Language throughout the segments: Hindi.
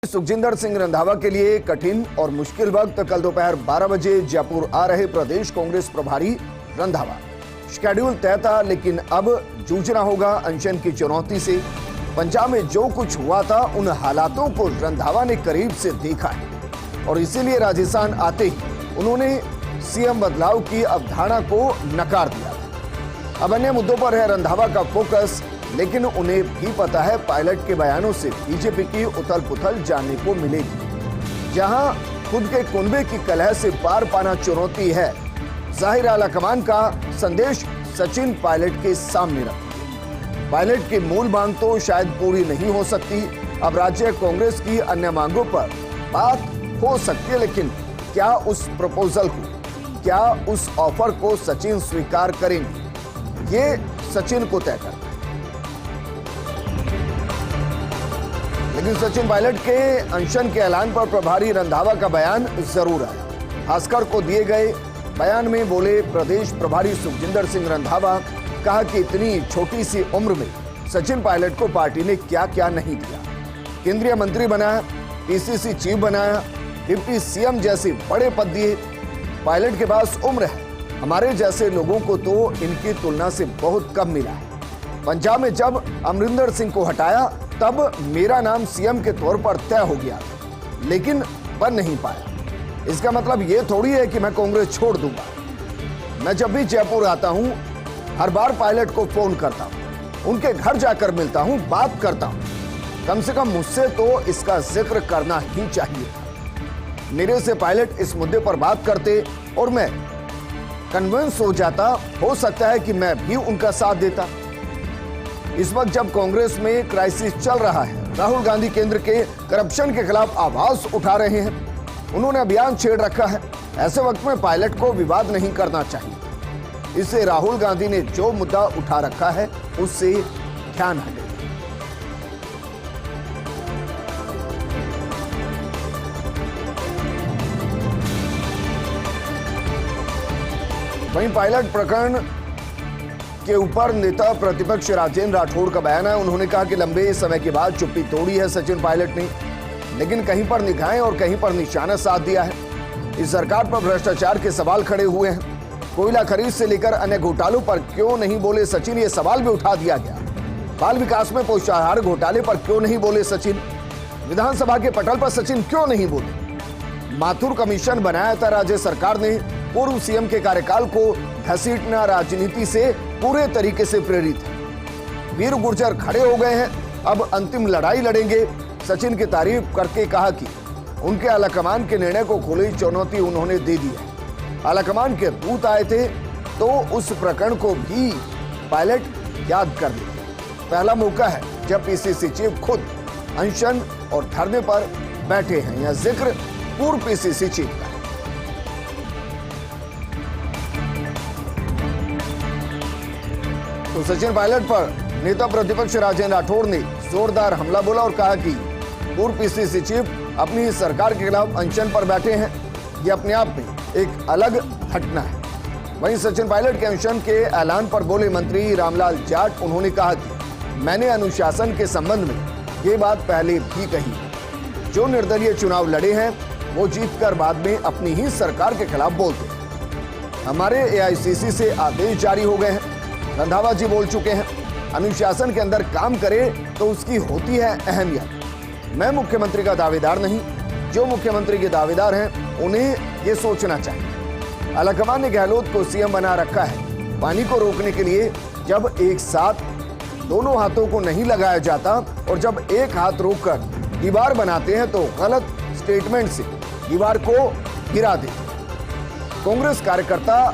सुखजिंदर सिंह रंधावा के लिए कठिन और मुश्किल वक्त। कल दोपहर 12 बजे जयपुर आ रहे प्रदेश कांग्रेस प्रभारी रंधावा। शेड्यूल तय था, लेकिन अब जूझना होगा अनशन की चुनौती से। पंजाब में जो कुछ हुआ था, उन हालातों को रंधावा ने करीब से देखा है और इसीलिए राजस्थान आते ही उन्होंने सीएम बदलाव की अवधारणा को नकार दिया। अब अन्य मुद्दों पर है रंधावा का फोकस, लेकिन उन्हें भी पता है पायलट के बयानों से बीजेपी की उथल पुथल जानने को मिलेगी। जहां खुद के कुनबे की कलह से पार पाना चुनौती है, जाहिर आलाकमान का संदेश सचिन पायलट के सामने रखा। पायलट की मूल मांग तो शायद पूरी नहीं हो सकती। अब राज्य कांग्रेस की अन्य मांगों पर बात हो सकती है, लेकिन क्या उस प्रपोजल को, क्या उस ऑफर को सचिन स्वीकार करेंगे, ये सचिन को तय करना। लेकिन सचिन पायलट के अनशन के ऐलान पर प्रभारी रंधावा का बयान जरूर आया। भास्कर को दिए गए बयान में बोले प्रदेश प्रभारी सुखजिंदर सिंह रंधावा, कहा कि इतनी छोटी सी उम्र में सचिन पायलट को पार्टी ने क्या क्या नहीं दिया। केंद्रीय मंत्री बनाया, पीसीसी चीफ बनाया, डिप्टी सीएम जैसे बड़े पद दिए। पायलट के पास उम्र है, हमारे जैसे लोगों को तो इनकी तुलना से बहुत कम मिला है। पंजाब में जब अमरिंदर सिंह को हटाया, तब मेरा नाम सीएम के तौर पर तय हो गया, लेकिन बन नहीं पाया। इसका मतलब यह थोड़ी है कि मैं कांग्रेस छोड़ दूंगा। मैं जब भी जयपुर आता हूं, हर बार पायलट को फोन करता हूं, उनके घर जाकर मिलता हूं, बात करता हूं। कम से कम मुझसे तो इसका जिक्र करना ही चाहिए था। मेरे से पायलट इस मुद्दे पर बात करते और मैं कन्विंस हो जाता, हो सकता है कि मैं भी उनका साथ देता। इस वक्त जब कांग्रेस में क्राइसिस चल रहा है, राहुल गांधी केंद्र के करप्शन के खिलाफ आवाज उठा रहे हैं, उन्होंने अभियान छेड़ रखा है। ऐसे वक्त में पायलट को विवाद नहीं करना चाहिए। इससे राहुल गांधी ने जो मुद्दा उठा रखा है, उससे ध्यान हटे। वहीं पायलट प्रकरण के ऊपर नेता प्रतिपक्ष राजेंद्र राठौड़ का बयान है। उन्होंने कहा कि लंबे समय के बाद चुप्पी तोड़ी है सचिन पायलट ने, लेकिन कहीं पर निगाहें और कहीं पर निशाना साध दिया है। इस सरकार पर भ्रष्टाचार के सवाल खड़े हुए हैं। कोयला खरीद से लेकर अन्य घोटालों पर क्यों नहीं बोले सचिन, ये सवाल भी उठा दिया गया। बाल विकास में पोषाहार घोटाले पर क्यों नहीं बोले सचिन, विधानसभा के पटल पर सचिन क्यों नहीं बोले। माथुर कमीशन बनाया था राज्य सरकार ने। पूर्व सीएम के कार्यकाल को घसीटना राजनीति से पूरे तरीके से प्रेरित है। वीर गुर्जर खड़े हो गए हैं, अब अंतिम लड़ाई लड़ेंगे। सचिन की तारीफ करके कहा कि उनके आलाकमान के निर्णय को खुली चुनौती उन्होंने दे दी है। आलाकमान के दूत आए थे तो उस प्रकरण को भी पायलट याद कर लेते। पहला मौका है जब पीसीसी चीफ खुद अनशन और धरने पर बैठे हैं। यह जिक्र पूर्व पीसीसी चीफ का। तो सचिन पायलट पर नेता प्रतिपक्ष राजेंद्र राठौड़ ने जोरदार हमला बोला और कहा कि पूर्व पीसीसी चीफ अपनी सरकार के खिलाफ अनशन पर बैठे हैं। यह अपने आप में एक अलग घटना है। वहीं सचिन पायलट के अनशन के ऐलान पर बोले मंत्री रामलाल जाट। उन्होंने कहा कि मैंने अनुशासन के संबंध में ये बात पहले भी कही। जो निर्दलीय चुनाव लड़े हैं, वो जीतकर बाद में अपनी ही सरकार के खिलाफ बोलते हैं। हमारे एआईसीसी से आदेश जारी हो गए हैं। रंधावा जी बोल चुके हैं, अनुशासन के अंदर काम करे तो उसकी होती है अहमियत। मैं मुख्यमंत्री का दावेदार नहीं, जो मुख्यमंत्री के दावेदार हैं उन्हें यह सोचना चाहिए। आलाकमान ने गहलोत को सीएम बना रखा है पानी को रोकने के लिए। जब एक साथ दोनों हाथों को नहीं लगाया जाता और जब एक हाथ रोककर दीवार बनाते हैं तो गलत स्टेटमेंट से दीवार को गिरा देते। कांग्रेस कार्यकर्ता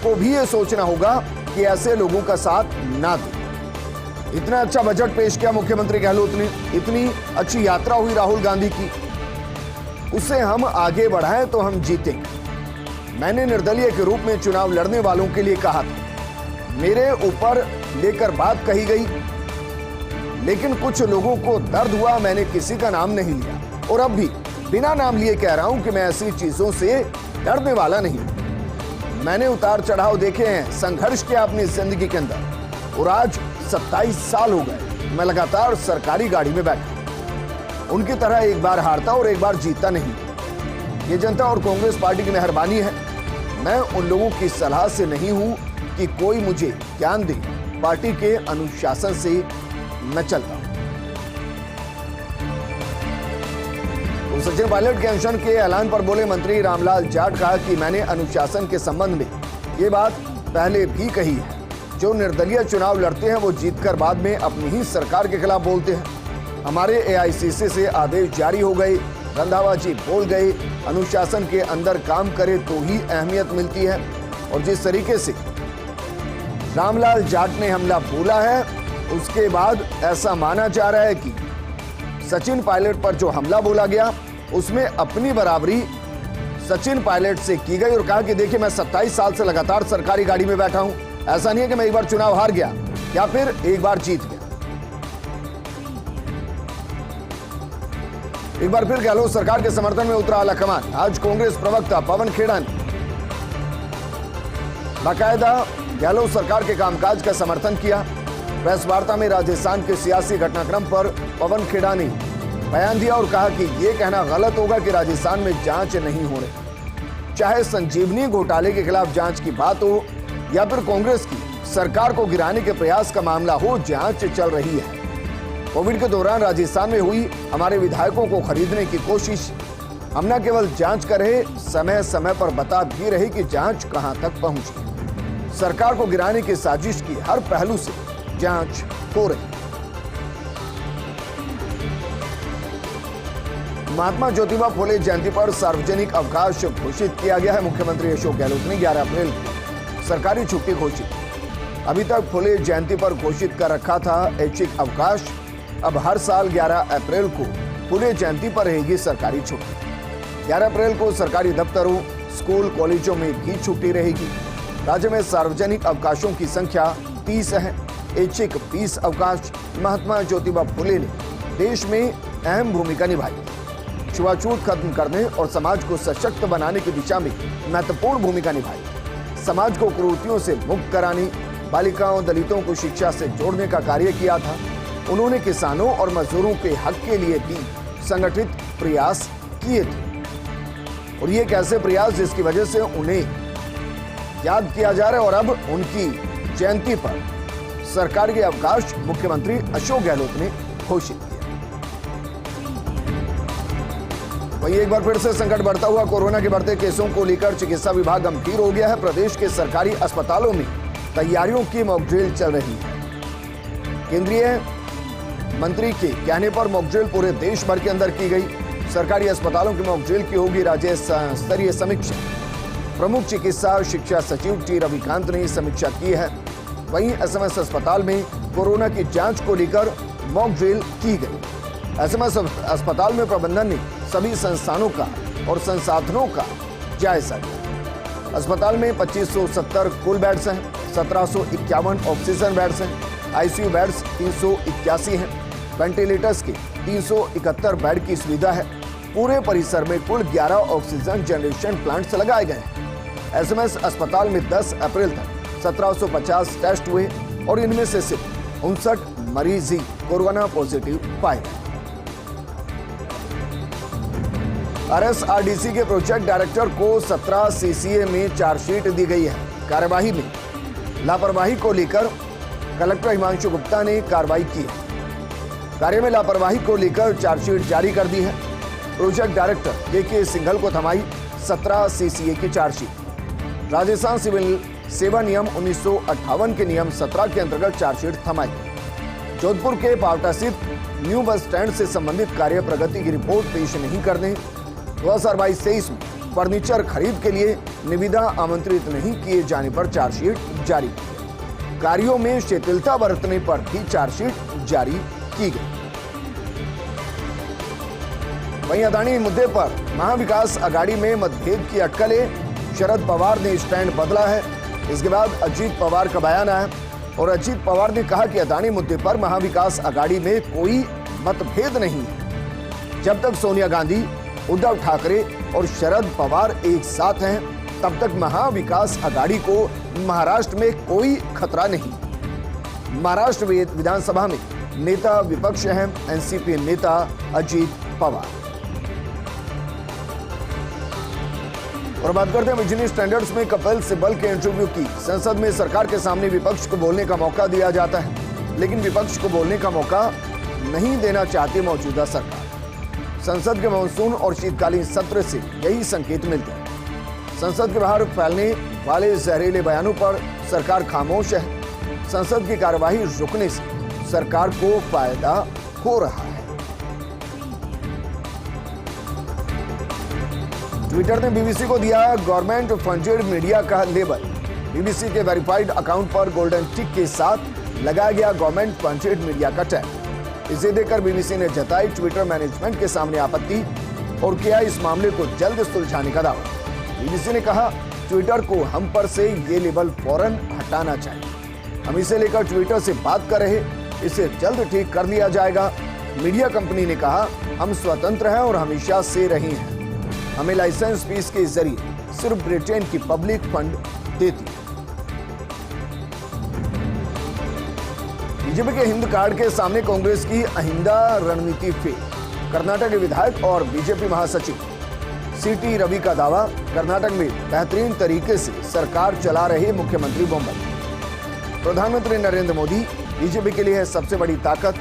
को भी ये सोचना होगा कि ऐसे लोगों का साथ ना दे। इतना अच्छा बजट पेश किया मुख्यमंत्री गहलोत ने, इतनी अच्छी यात्रा हुई राहुल गांधी की, उससे हम आगे बढ़ाएं तो हम जीतेंगे। मैंने निर्दलीय के रूप में चुनाव लड़ने वालों के लिए कहा था। मेरे ऊपर लेकर बात कही गई, लेकिन कुछ लोगों को दर्द हुआ। मैंने किसी का नाम नहीं लिया और अब भी बिना नाम लिए कह रहा हूं कि मैं ऐसी चीजों से डरने वाला नहीं। मैंने उतार चढ़ाव देखे हैं, संघर्ष किया अपनी जिंदगी के अंदर और आज 27 साल हो गए मैं लगातार सरकारी गाड़ी में बैठा। उनकी तरह एक बार हारता और एक बार जीतता नहीं। ये जनता और कांग्रेस पार्टी की मेहरबानी है। मैं उन लोगों की सलाह से नहीं हूं कि कोई मुझे ज्ञान दे, पार्टी के अनुशासन से मैं चलता हूं। तो सचिन पायलट के अनशन के ऐलान पर बोले मंत्री रामलाल जाट, कहा कि मैंने अनुशासन के संबंध में ये बात पहले भी कही है। जो निर्दलीय चुनाव लड़ते हैं वो जीतकर बाद में अपनी ही सरकार के खिलाफ बोलते हैं। हमारे एआईसीसी से आदेश जारी हो गए, रंधावा जी बोल गए, अनुशासन के अंदर काम करे तो ही अहमियत मिलती है। और जिस तरीके से रामलाल जाट ने हमला बोला है, उसके बाद ऐसा माना जा रहा है कि सचिन पायलट पर जो हमला बोला गया उसमें अपनी बराबरी सचिन पायलट से की गई। और कहा कि देखिए, मैं 27 साल से लगातार सरकारी गाड़ी में बैठा हूं। ऐसा नहीं है कि मैं एक बार चुनाव हार गया या फिर एक बार जीत गया। एक बार फिर गहलोत सरकार के समर्थन में उतरा आलाकमान। आज कांग्रेस प्रवक्ता पवन खेड़ा ने बाकायदा गहलोत सरकार के कामकाज का समर्थन किया। प्रेस वार्ता में राजस्थान के सियासी घटनाक्रम पर पवन खेड़ा ने बयान दिया और कहा कि यह कहना गलत होगा कि राजस्थान में जांच नहीं हो रही। चाहे संजीवनी घोटाले के खिलाफ जांच की बात हो या फिर कांग्रेस की सरकार को गिराने के प्रयास का मामला हो, जांच चल रही है। कोविड के दौरान राजस्थान में हुई हमारे विधायकों को खरीदने की कोशिश, हम न केवल जांच कर रहे, समय समय पर बता भी रहे कि जांच कहां तक पहुंची। सरकार को गिराने की साजिश की हर पहलू से जांच हो रही। महात्मा ज्योतिबा फुले जयंती पर सार्वजनिक अवकाश घोषित किया गया है। मुख्यमंत्री अशोक गहलोत ने 11 अप्रैल को सरकारी छुट्टी घोषित। अभी तक फुले जयंती पर घोषित कर रखा था ऐच्छिक अवकाश। अब हर साल 11 अप्रैल को फुले जयंती पर रहेगी सरकारी छुट्टी। 11 अप्रैल को सरकारी दफ्तरों, स्कूल, कॉलेजों में भी छुट्टी रहेगी। राज्य में सार्वजनिक अवकाशों की संख्या 30 है। ऐच्छिक 20 अवकाश। महात्मा ज्योतिबा फुले ने देश में अहम भूमिका निभाई, छुआछूत खत्म करने और समाज को सशक्त बनाने की दिशा में महत्वपूर्ण भूमिका निभाई। समाज को कुरीतियों से मुक्त कराने, बालिकाओं, दलितों को शिक्षा से जोड़ने का कार्य किया था। उन्होंने किसानों और मजदूरों के हक के लिए भी संगठित प्रयास किए थे। और ये कैसे प्रयास जिसकी वजह से उन्हें याद किया जा रहा है। और अब उनकी जयंती पर सरकारी अवकाश मुख्यमंत्री अशोक गहलोत ने घोषित किया। वहीं एक बार फिर से संकट बढ़ता हुआ कोरोना के बढ़ते केसों को लेकर चिकित्सा विभाग गंभीर हो गया है। प्रदेश के सरकारी अस्पतालों में तैयारियों की मॉकड्रिल चल रही है। केंद्रीय मंत्री के कहने पर मॉकड्रिल पूरे देश भर के अंदर की गई। सरकारी अस्पतालों की मॉकड्रिल की होगी राज्य स्तरीय समीक्षा। प्रमुख चिकित्सा शिक्षा सचिव टी रविकांत ने समीक्षा की है। वहीं एसएमएस अस्पताल में कोरोना की जांच को लेकर मॉकड्रिल की गई। एसएमएस अस्पताल में प्रबंधन ने सभी संस्थानों का और संसाधनों का जायजा लिया। अस्पताल में 2570 कुल बेड्स हैं, 1751 ऑक्सीजन बेड्स हैं, आईसीयू बेड्स 381 हैं, वेंटिलेटर्स के 371 बेड की सुविधा है। पूरे परिसर में कुल 11 ऑक्सीजन जनरेशन प्लांट्स लगाए गए हैं। एसएमएस अस्पताल में 10 अप्रैल तक 1750 टेस्ट हुए और इनमें से सिर्फ 59 मरीज ही कोरोना पॉजिटिव पाए गए। आरएसआरडीसी के प्रोजेक्ट डायरेक्टर को 17 सीसीए में चार्जशीट दी गई है। कार्यवाही में लापरवाही को लेकर कलेक्टर हिमांशु गुप्ता ने कार्रवाई की है। कार्य में लापरवाही को लेकर चार्जशीट जारी कर दी है। प्रोजेक्ट डायरेक्टर के सिंघल को थमाई 17 सीसीए की चार्जशीट। राजस्थान सिविल सेवा नियम 1958 के नियम 17 के अंतर्गत चार्जशीट थमाई। जोधपुर के पावटा स्थित न्यू बस स्टैंड से संबंधित कार्य प्रगति की रिपोर्ट पेश नहीं करने, 2022-23 में फर्नीचर खरीद के लिए निविदा आमंत्रित नहीं किए जाने पर चार्जशीट जारी की। कार्यों में शिथिलता बरतने पर भी चार्जशीट जारी की गई। वहीं अदानी मुद्दे पर महाविकास अघाड़ी में मतभेद की अटकलें। शरद पवार ने स्टैंड बदला है। इसके बाद अजीत पवार का बयान आया और अजीत पवार ने कहा कि अदानी मुद्दे पर महाविकास अघाड़ी में कोई मतभेद नहीं है। जब तक सोनिया गांधी, उद्धव ठाकरे और शरद पवार एक साथ हैं, तब तक महाविकास अघाड़ी को महाराष्ट्र में कोई खतरा नहीं। महाराष्ट्र विधानसभा में नेता विपक्ष हैं एनसीपी नेता अजीत पवार। और बात करते हैं बिजली स्टैंडर्ड्स में कपिल सिब्बल के इंटरव्यू की। संसद में सरकार के सामने विपक्ष को बोलने का मौका दिया जाता है, लेकिन विपक्ष को बोलने का मौका नहीं देना चाहती मौजूदा सरकार। संसद के मानसून और शीतकालीन सत्र से यही संकेत मिलते हैं। संसद के बाहर फैलने वाले जहरीले बयानों पर सरकार खामोश है। संसद की कार्यवाही रुकने से सरकार को फायदा हो रहा है। ट्विटर ने बीबीसी को दिया गवर्नमेंट फंडेड मीडिया का लेबल। बीबीसी के वेरीफाइड अकाउंट पर गोल्डन टिक के साथ लगाया गया गवर्नमेंट फंडेड मीडिया का टैग। इसे देखकर बीबीसी ने जताई ट्विटर मैनेजमेंट के सामने आपत्ति और किया इस मामले को जल्द सुलझाने का दावा। बीबीसी ने कहा ट्विटर को हम पर से ये लेबल फौरन हटाना चाहिए। हम इसे लेकर ट्विटर से बात कर रहे, इसे जल्द ठीक कर लिया जाएगा। मीडिया कंपनी ने कहा हम स्वतंत्र हैं और हमेशा से रहे हैं। हमें लाइसेंस फीस के जरिए सिर्फ ब्रिटेन की पब्लिक फंड देती है। बीजेपी के हिंद कार्ड के सामने कांग्रेस की अहिंदा रणनीति फेल। कर्नाटक के विधायक और बीजेपी महासचिव सीटी रवि का दावा, कर्नाटक में बेहतरीन तरीके से सरकार चला रहे मुख्यमंत्री बोम्बई। प्रधानमंत्री नरेंद्र मोदी बीजेपी के लिए है सबसे बड़ी ताकत।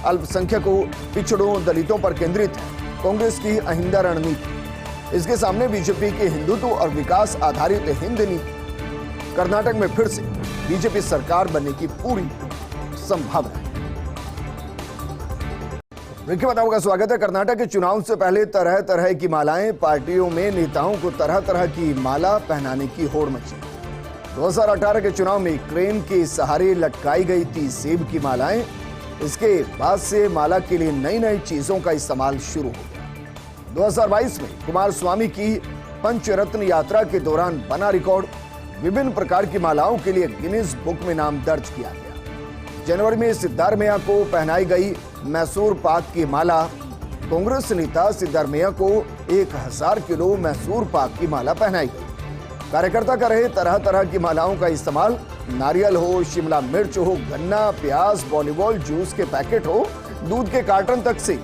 अल्पसंख्यकों, पिछड़ों, दलितों पर केंद्रित है कांग्रेस की अहिंदा रणनीति। इसके सामने बीजेपी के हिंदुत्व और विकास आधारित हिंद नीति। कर्नाटक में फिर से बीजेपी सरकार बनने की पूरी संभावना है। विकी बताओ का स्वागत है। कर्नाटक के चुनाव से पहले तरह तरह की मालाएं, पार्टियों में नेताओं को तरह तरह की माला पहनाने की होड़ मची। 2018 के चुनाव में क्रेन के सहारे लटकाई गई थी सेब की मालाएं। इसके बाद से माला के लिए नई नई चीजों का इस्तेमाल शुरू हो गया। 2022 में कुमारस्वामी की पंचरत्न यात्रा के दौरान बना रिकॉर्ड। विभिन्न प्रकार की मालाओं के लिए गिनीज बुक में नाम दर्ज किया गया। जनवरी में सिद्धारमैया को पहनाई गई मैसूर पाक की माला। कांग्रेस नेता सिद्धारमैया को 1000 किलो मैसूर पाक की माला पहनाई गई। कार्यकर्ता कर रहे तरह तरह की मालाओं का इस्तेमाल। नारियल हो, शिमला मिर्च हो, गन्ना, प्याज, वॉलीबॉल जूस के पैकेट हो, दूध के कार्टन तक से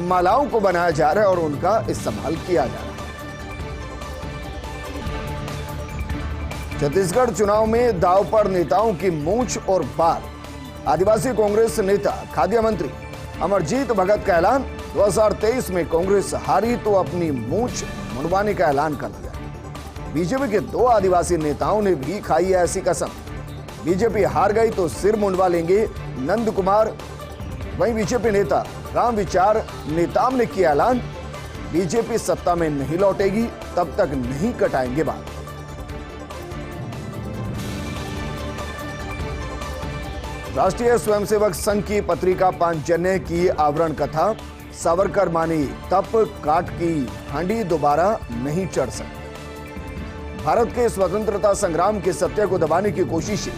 मालाओं को बनाया जा रहा है और उनका इस्तेमाल किया जा रहा है। छत्तीसगढ़ चुनाव में दांव पर नेताओं की मूंछ और बाल। आदिवासी कांग्रेस नेता खाद्य मंत्री अमरजीत भगत का ऐलान, 2023 में कांग्रेस हारी तो अपनी मूंछ मुंडवाने का ऐलान कर दिया। बीजेपी के 2 आदिवासी नेताओं ने भी खाई है ऐसी कसम। बीजेपी हार गई तो सिर मुंडवा लेंगे, नंद कुमार। वहीं बीजेपी नेता राम विचार नेताम ने किया ऐलान, बीजेपी सत्ता में नहीं लौटेगी तब तक नहीं कटाएंगे बाल। राष्ट्रीय स्वयंसेवक संघ की पत्रिका पांचजन्य की आवरण कथा, सावरकर मानी तप काट की हांडी दोबारा नहीं चढ़ सकती। भारत के स्वतंत्रता संग्राम के सत्य को दबाने की कोशिशें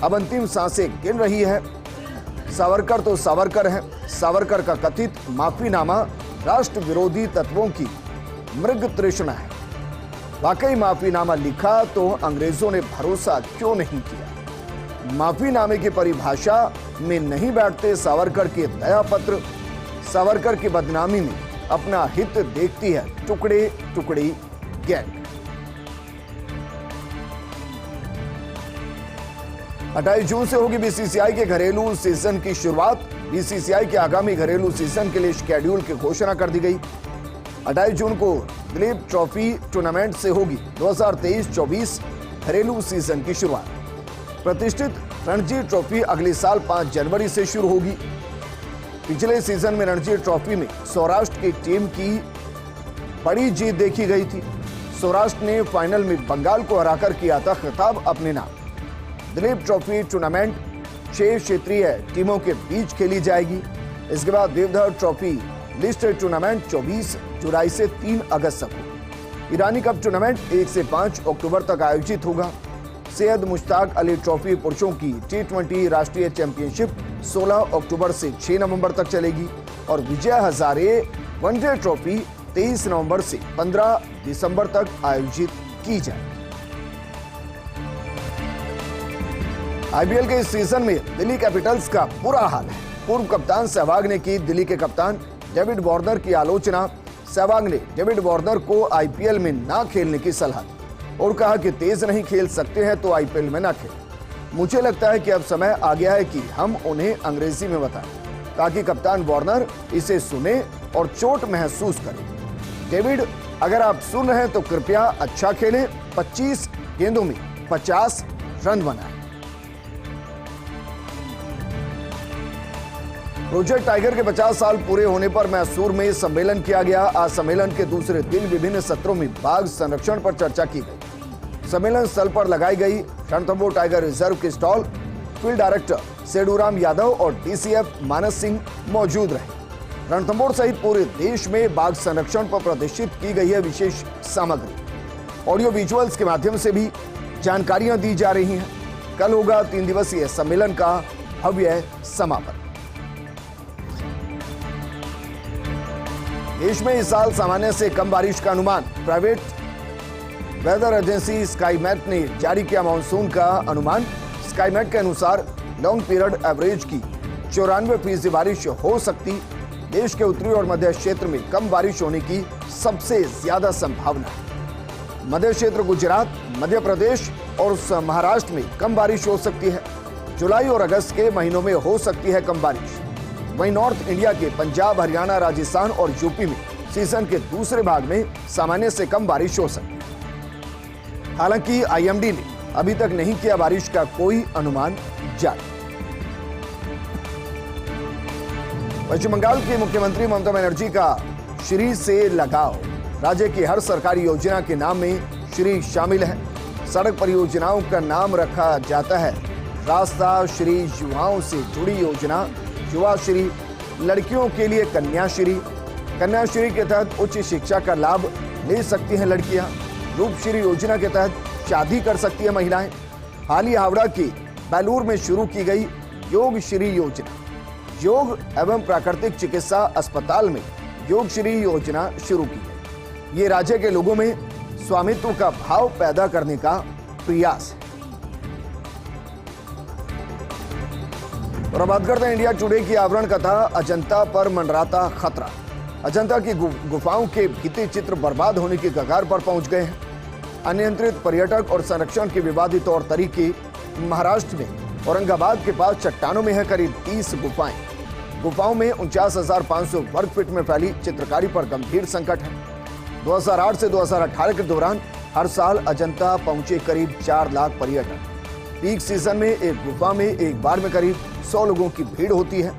अब अंतिम सांसें गिन रही है। सावरकर तो सावरकर है। सावरकर का कथित माफीनामा राष्ट्र विरोधी तत्वों की मृग तृष्णा है। वाकई माफीनामा लिखा तो अंग्रेजों ने भरोसा क्यों नहीं किया? माफीनामे की परिभाषा में नहीं बैठते सावरकर के दया पत्र। सावरकर की बदनामी में अपना हित देखती है टुकड़े टुकड़ी गैंग। 28 जून से होगी बीसीसीआई के घरेलू सीजन की शुरुआत। बीसीसीआई के आगामी घरेलू सीजन के लिए शेड्यूल की घोषणा कर दी गई। 28 जून को दिलीप ट्रॉफी टूर्नामेंट से होगी 2023-24 घरेलू सीजन की शुरुआत। प्रतिष्ठित रणजी ट्रॉफी अगले साल 5 जनवरी से शुरू होगी। पिछले सीजन में रणजी ट्रॉफी में सौराष्ट्र की टीम की बड़ी जीत देखी गई थी। सौराष्ट्र ने फाइनल में बंगाल को हराकर किया था खिताब अपने नाम। दिलीप ट्रॉफी टूर्नामेंट 6 क्षेत्रीय टीमों के बीच खेली जाएगी। इसके बाद देवधर ट्रॉफी लिस्ट टूर्नामेंट 24 जुलाई से 3 अगस्त तक होगी। ईरानी कप टूर्नामेंट 1 से 5 अक्टूबर तक आयोजित होगा। सैयद मुश्ताक अली ट्रॉफी पुरुषों की T20 राष्ट्रीय चैंपियनशिप 16 अक्टूबर से 6 नवंबर तक चलेगी और विजय हजारे वनडे ट्रॉफी 23 नवंबर से 15 दिसंबर तक आयोजित की जाएगी। आईपीएल के इस सीजन में दिल्ली कैपिटल्स का बुरा हाल है। पूर्व कप्तान सहवाग ने की दिल्ली के कप्तान डेविड वार्नर की आलोचना। सहवाग ने डेविड वार्नर को आईपीएल में ना खेलने की सलाह दी और कहा कि तेज नहीं खेल सकते हैं तो आईपीएल में ना खेलें। मुझे लगता है कि अब समय आ गया है कि हम उन्हें अंग्रेजी में बताएं ताकि कप्तान वार्नर इसे सुने और चोट महसूस करें। डेविड, अगर आप सुन रहे हैं तो कृपया अच्छा खेलें, 25 गेंदों में 50 रन बनाएं। प्रोजेक्ट टाइगर के 50 साल पूरे होने पर मैसूर में सम्मेलन किया गया। आज सम्मेलन के दूसरे दिन विभिन्न सत्रों में बाघ संरक्षण पर चर्चा की गई। सम्मेलन स्थल पर लगाई गई रणथंभौर टाइगर रिजर्व के स्टॉल फील्ड डायरेक्टर सेडूराम यादव और डीसीएफ मानस सिंह मौजूद रहे। रणथंभौर सहित पूरे देश में बाघ संरक्षण पर प्रदर्शित की गई है विशेष सामग्री। ऑडियो विजुअल्स के माध्यम से भी जानकारियां दी जा रही हैं। कल होगा 3 दिवसीय सम्मेलन का भव्य समापन। देश में इस साल सामान्य से कम बारिश का अनुमान। प्राइवेट वेदर एजेंसी स्काईमेट ने जारी किया मानसून का अनुमान। स्काईमेट के अनुसार लॉन्ग पीरियड एवरेज की 94% बारिश हो सकती। देश के उत्तरी और मध्य क्षेत्र में कम बारिश होने की सबसे ज्यादा संभावना है। मध्य क्षेत्र गुजरात, मध्य प्रदेश और महाराष्ट्र में कम बारिश हो सकती है। जुलाई और अगस्त के महीनों में हो सकती है कम बारिश। वहीं नॉर्थ इंडिया के पंजाब, हरियाणा, राजस्थान और यूपी में सीजन के दूसरे भाग में सामान्य से कम बारिश हो सकती है। हालांकि आईएमडी ने अभी तक नहीं किया बारिश का कोई अनुमान जारी। पश्चिम बंगाल की मुख्यमंत्री ममता बनर्जी का श्री से लगाव। राज्य की हर सरकारी योजना के नाम में श्री शामिल है। सड़क परियोजनाओं का नाम रखा जाता है रास्ता श्री। युवाओं से जुड़ी योजना युवा श्री, लड़कियों के लिए कन्याश्री। कन्याश्री के तहत उच्च शिक्षा का लाभ ले सकती हैं लड़कियां। रूपश्री योजना के तहत शादी कर सकती है महिलाएं। हाल ही हावड़ा की बेलूर में शुरू की गई योग श्री योजना। योग एवं प्राकृतिक चिकित्सा अस्पताल में योग श्री योजना शुरू की गई। ये राज्य के लोगों में स्वामित्व का भाव पैदा करने का प्रयास है। और अब बात करते हैं इंडिया टुडे की आवरण कथा। अजंता पर मंडराता खतरा। अजंता की गुफाओं के भित्ति चित्र बर्बाद होने की कगार पर पहुंच गए हैं। अनियंत्रित पर्यटक और संरक्षण के विवादित तौर तरीके। महाराष्ट्र में औरंगाबाद के पास चट्टानों में है करीब 30 गुफाएं। गुफाओं में 49,500 वर्ग फीट में फैली चित्रकारी पर गंभीर संकट है। 2008 से 2018 के दौरान हर साल अजंता पहुंचे करीब 4 लाख पर्यटक। पीक सीजन में एक गुफा में एक बार में करीब 100 लोगों की भीड़ होती है।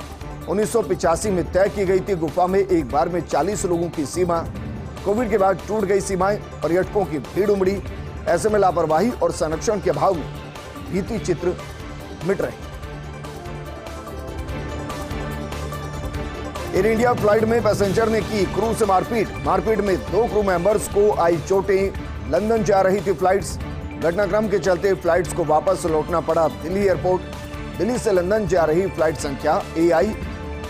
1985 में तय की गई थी गुफा में एक बार में 40 लोगों की सीमा। कोविड के बाद टूट गई सीमाएं, पर्यटकों की भीड़ उमड़ी। ऐसे में लापरवाही और संरक्षण के अभाव में भित्ति चित्र मिट रहे। एयर इंडिया फ्लाइट में पैसेंजर ने की क्रू से मारपीट में 2 क्रू मेंबर्स को आई चोटें। लंदन जा रही थी फ्लाइट्स। घटनाक्रम के चलते फ्लाइट्स को वापस लौटना पड़ा दिल्ली एयरपोर्ट। दिल्ली से लंदन जा रही फ्लाइट संख्या AI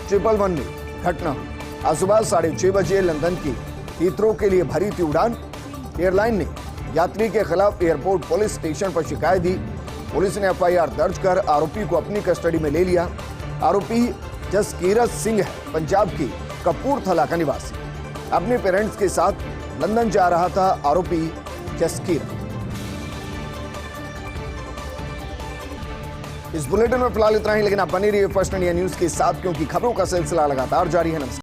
111 में घटना हुई। आज सुबह 6:30 बजे लंदन की हीथ्रो के लिए भरी थी उड़ान। एयरलाइन ने यात्री के खिलाफ एयरपोर्ट पुलिस स्टेशन पर शिकायत दी। पुलिस ने FIR दर्ज कर आरोपी को अपनी कस्टडी में ले लिया। आरोपी जसकीरत सिंह है, पंजाब की कपूरथला का निवासी। अपने पेरेंट्स के साथ लंदन जा रहा था आरोपी जसकीरत। इस बुलेटिन में फिलहाल इतना ही, लेकिन आप बने रहिए फर्स्ट इंडिया न्यूज के साथ क्योंकि खबरों का सिलसिला लगातार जारी है। नमस्कार।